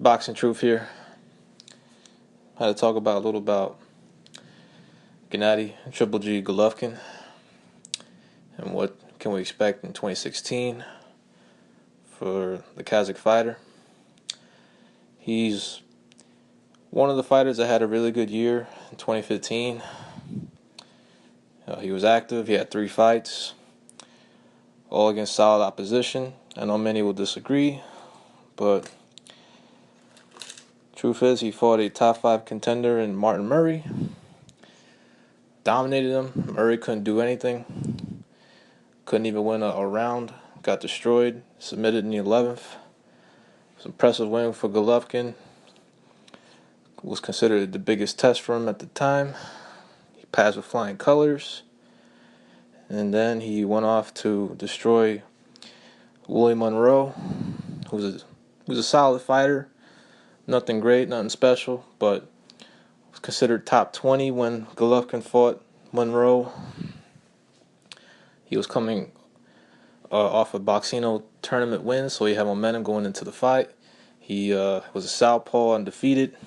Boxing Truth here. I had to talk about a little about Gennady Triple G Golovkin and what can we expect in 2016 for the Kazakh fighter. He's one of the fighters that had a really good year in 2015. He was active. He had 3 fights, all against solid opposition. I know many will disagree, but truth is he fought a top 5 contender in Martin Murray. Dominated him. Murray couldn't do anything. Couldn't even win a round. Got destroyed. Submitted in the 11th. It was an impressive win for Golovkin. It was considered the biggest test for him at the time. He passed with flying colors. And then he went off to destroy Willie Monroe, who was a solid fighter. Nothing great, nothing special, but was considered top 20 when Golovkin fought Monroe. He was coming off a Boxino tournament win, so he had momentum going into the fight. He was a southpaw, undefeated,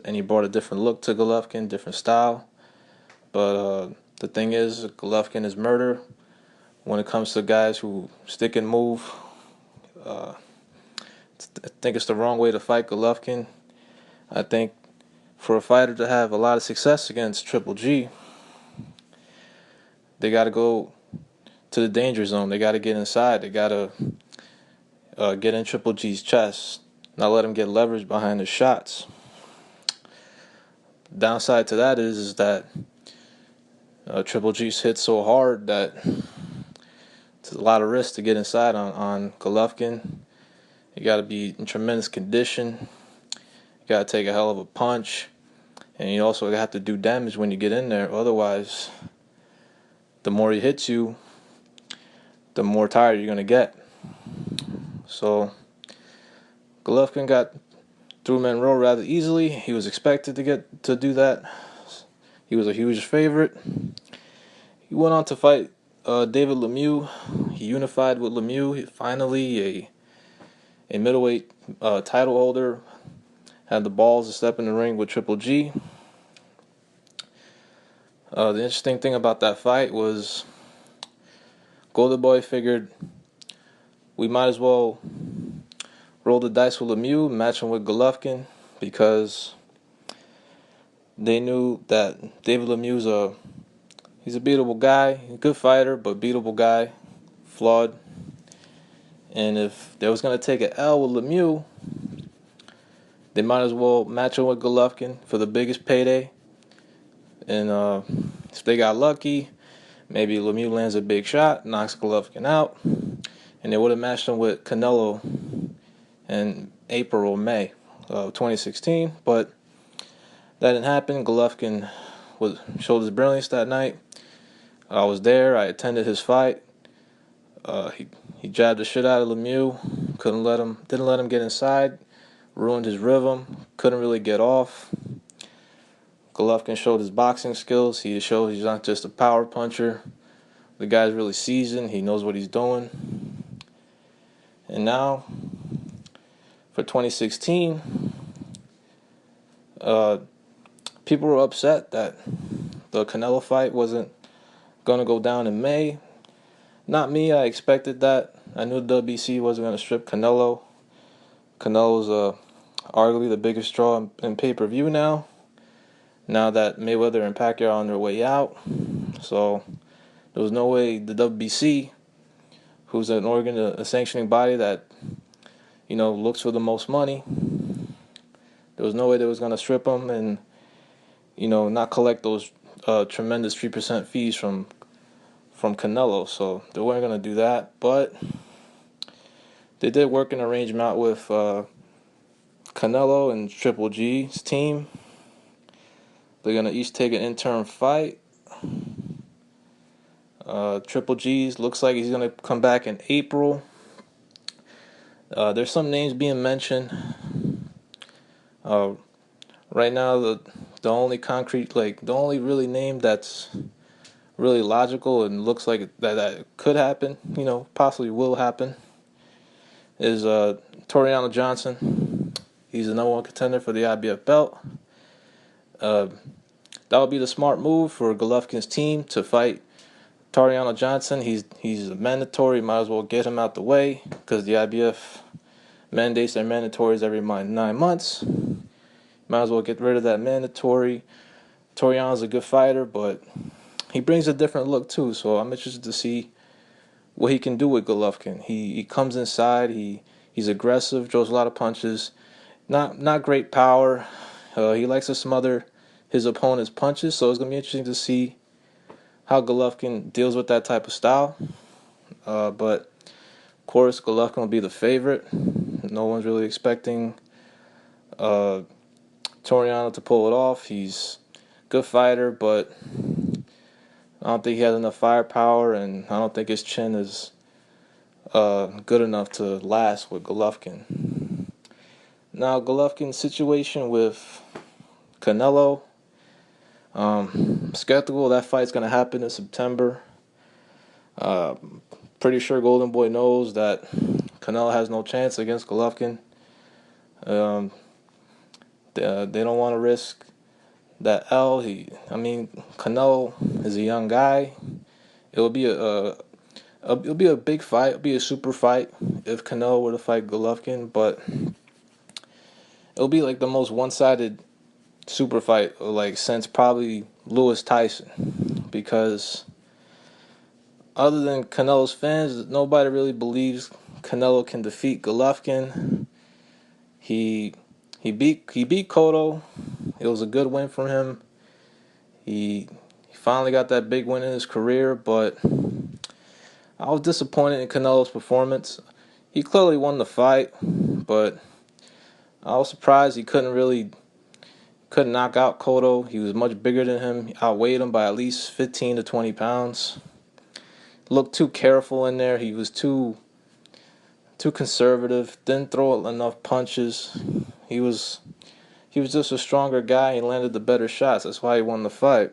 and he brought a different look to Golovkin, different style. But the thing is, Golovkin is murder. When it comes to guys who stick and move, I think it's the wrong way to fight Golovkin. I think for a fighter to have a lot of success against Triple G, they got to go to the danger zone. They got to get inside. They got to get in Triple G's chest, not let him get leverage behind his shots. The downside to that is that Triple G's hit so hard that it's a lot of risk to get inside on Golovkin. You got to be in tremendous condition. You got to take a hell of a punch. And you also have to do damage when you get in there. Otherwise, the more he hits you, the more tired you're going to get. So, Golovkin got through Monroe rather easily. He was expected to do that. He was a huge favorite. He went on to fight David Lemieux. He unified with Lemieux. Finally, a middleweight title holder had the balls to step in the ring with Triple G. The interesting thing about that fight was Golden Boy figured we might as well roll the dice with Lemieux, match him with Golovkin, because they knew that David Lemieux's he's a beatable guy, a good fighter, but beatable guy, flawed. And if they was going to take an L with Lemieux, they might as well match him with Golovkin for the biggest payday. And if they got lucky, maybe Lemieux lands a big shot, knocks Golovkin out, and they would have matched him with Canelo in April or May of 2016. But that didn't happen. Golovkin showed his brilliance that night. I was there. I attended his fight. He jabbed the shit out of Lemieux. Didn't let him get inside. Ruined his rhythm. Couldn't really get off. Golovkin showed his boxing skills. He showed he's not just a power puncher. The guy's really seasoned. He knows what he's doing. And now, for 2016, people were upset that the Canelo fight wasn't going to go down in May. Not me. I expected that. I knew the WBC wasn't going to strip Canelo. Canelo's arguably the biggest draw in pay-per-view now that Mayweather and Pacquiao are on their way out. So there was no way the WBC, who's a sanctioning body that, looks for the most money, there was no way they was going to strip him and, not collect those tremendous 3% fees from Canelo. So they weren't going to do that. But they did work an arrangement out with Canelo and Triple G's team. They're going to each take an interim fight. Triple G's looks like he's going to come back in April. There's some names being mentioned. Right now, the only really name that's really logical and looks like that could happen, possibly will happen, is Toriano Johnson. He's the #1 contender for the IBF belt. Uh, that would be the smart move for Golovkin's team to fight Tariano Johnson. He's a mandatory. Might as well get him out the way because the IBF mandates their mandatories every 9 months. Might as well get rid of that mandatory. Toriano's a good fighter, but he brings a different look too. So I'm interested to see what he can do with Golovkin. He comes inside. He's aggressive, throws a lot of punches. Not great power. He likes to smother his opponent's punches. So it's gonna be interesting to see how Golovkin deals with that type of style. But of course, Golovkin will be the favorite. No one's really expecting Toriano to pull it off. He's a good fighter, but I don't think he has enough firepower, and I don't think his chin is good enough to last with Golovkin. Now, Golovkin's situation with Canelo, skeptical that fight's going to happen in September. Pretty sure Golden Boy knows that Canelo has no chance against Golovkin. They don't want to risk that L. Canelo is a young guy. It'll be it'll be a big fight. It'll be a super fight if Canelo were to fight Golovkin, but it'll be like the most one-sided super fight like since probably Lewis Tyson, because other than Canelo's fans, nobody really believes Canelo can defeat Golovkin. He beat Cotto. It was a good win for him. He finally got that big win in his career, but I was disappointed in Canelo's performance. He clearly won the fight, but I was surprised he couldn't knock out Cotto. He was much bigger than him. He outweighed him by at least 15 to 20 pounds. Looked too careful in there. He was too conservative. Didn't throw enough punches. He was just a stronger guy. He landed the better shots. That's why he won the fight.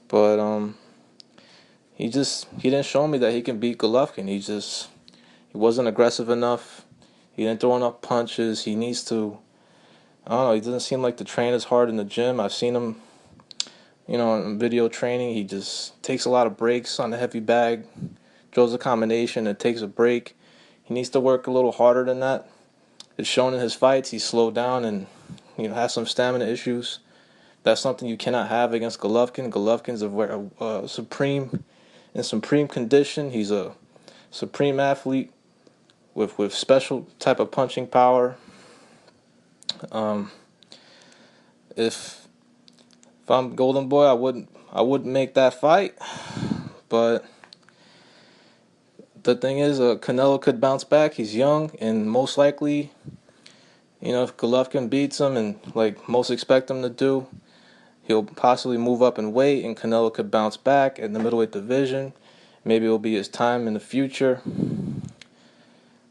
But he didn't show me that he can beat Golovkin. He wasn't aggressive enough. He didn't throw enough punches. He needs to. I don't know. He doesn't seem like to train as hard in the gym. I've seen him, in video training. He just takes a lot of breaks on the heavy bag, throws a combination and takes a break. He needs to work a little harder than that. It's shown in his fights. He's slowed down and has some stamina issues. That's something you cannot have against Golovkin. Golovkin's a supreme condition. He's a supreme athlete with special type of punching power. If I'm Golden Boy, I wouldn't make that fight. But the thing is, Canelo could bounce back. He's young, and most likely, if Golovkin beats him, and like most expect him to do, he'll possibly move up in weight, and Canelo could bounce back in the middleweight division. Maybe it'll be his time in the future.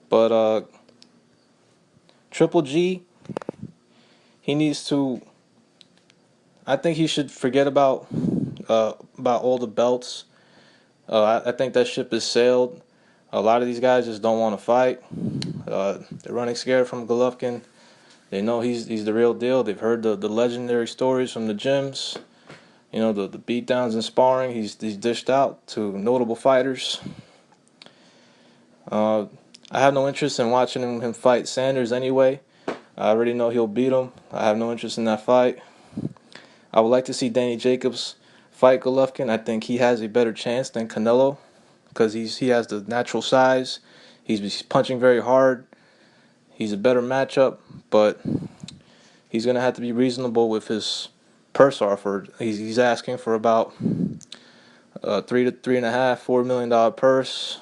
But Triple G, he needs to. I think he should forget about all the belts. I think that ship has sailed. A lot of these guys just don't want to fight. They're running scared from Golovkin. They know he's the real deal. They've heard the legendary stories from the gyms. The beatdowns and sparring he's dished out to notable fighters. I have no interest in watching him fight Sanders anyway. I already know he'll beat him. I have no interest in that fight. I would like to see Danny Jacobs fight Golovkin. I think he has a better chance than Canelo because he has the natural size. He's punching very hard. He's a better matchup, but he's going to have to be reasonable with his purse offer. He's asking for about $3 to $3.5, $4 million purse.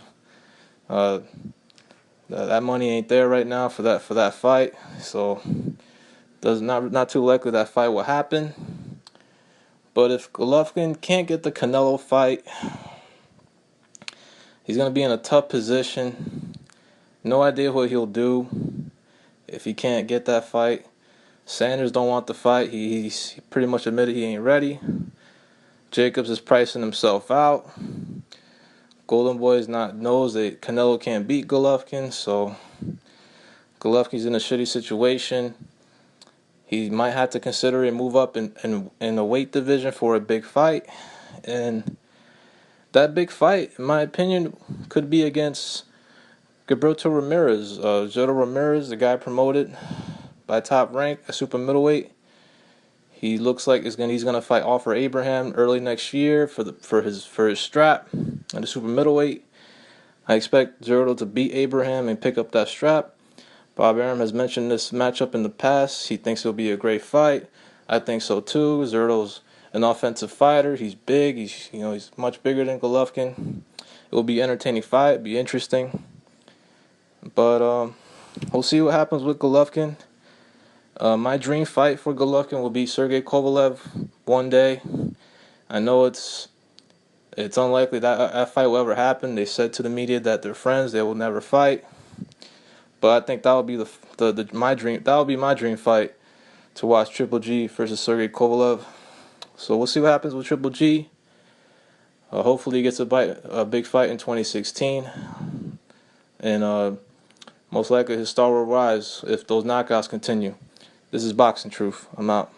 That money ain't there right now for that fight, so not too likely that fight will happen. But if Golovkin can't get the Canelo fight, he's gonna be in a tough position. No idea what he'll do if he can't get that fight. Sanders don't want the fight. He's pretty much admitted he ain't ready. Jacobs is pricing himself out. Golden Boy knows that Canelo can't beat Golovkin, so Golovkin's in a shitty situation. He might have to consider a move up in the weight division for a big fight. And that big fight, in my opinion, could be against Gilberto Ramirez. Zurdo Ramirez, the guy promoted by Top Rank, a super middleweight. He looks like he's gonna fight Offer Abraham early next year for his strap at the super middleweight. I expect Zurdo to beat Abraham and pick up that strap. Bob Arum has mentioned this matchup in the past. He thinks it'll be a great fight. I think so too. Zurdo's an offensive fighter. He's big. He's much bigger than Golovkin. It will be an entertaining fight. It'll be interesting. But we'll see what happens with Golovkin. My dream fight for Golovkin will be Sergey Kovalev one day. I know it's unlikely that fight will ever happen. They said to the media that they're friends. They will never fight. But I think that would be my dream. That would be my dream fight, to watch Triple G versus Sergey Kovalev. So we'll see what happens with Triple G. Hopefully he gets a big fight in 2016, and most likely his star will rise if those knockouts continue. This is Boxing Truth. I'm out.